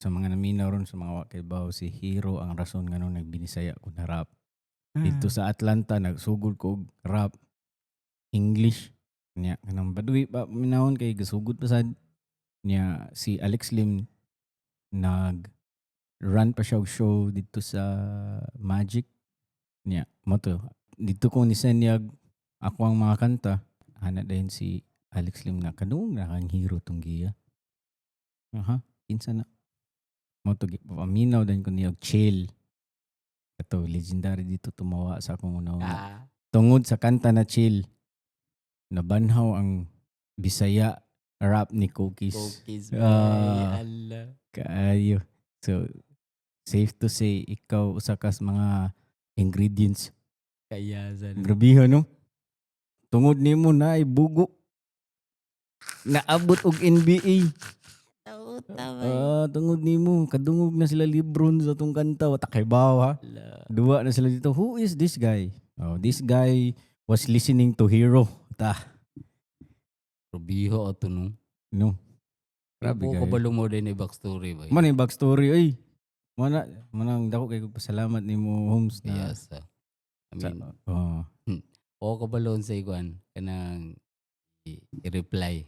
Sa mga naminaw ron sa mga wa kay bawo si Hero ang rason nganong nagbinisaya ko na rap. Dito sa Atlanta nagsugod ko og rap English nya kanang baduy pa minahon kay gasugod pa sad nya si Alex Lim nag-run pa siya og show dito sa Magic nya mo to dito ko ni senyag ako ang mga kanta ana dayon si Alex Lim na kadung na kang hero tong giya. Aha, kinsa na mo to paminaw dayon ko niya og chill. Ato legendary dito tumawa sa akong una-una. Ah, Tungod sa kanta na chill, nabanhaw ang Bisaya rap ni Cookies. cookies bay, Ah, ala. kaayo. So, safe to say, ikaw usa kas mga ingredients. Kaya sa Grabiha no? Tungod nimo na ay bugo. Naabot og NBA. Tauta bay. Tungod nimo kadungog na sila Lebron sa tong kanta wa ta kay baw ha. Ala. Duwa na sila dito. Who is this guy? Oh, this guy was listening to Hero. Ta, Probiho ato no. no. Grabe Ipo ko guy. balong mo din ni backstory bay. Man yung backstory ay. Manang dako kay pasalamat nimo Holmes na Yes. I sa, mean, oh, o ko balon sa iguan kanang i-reply.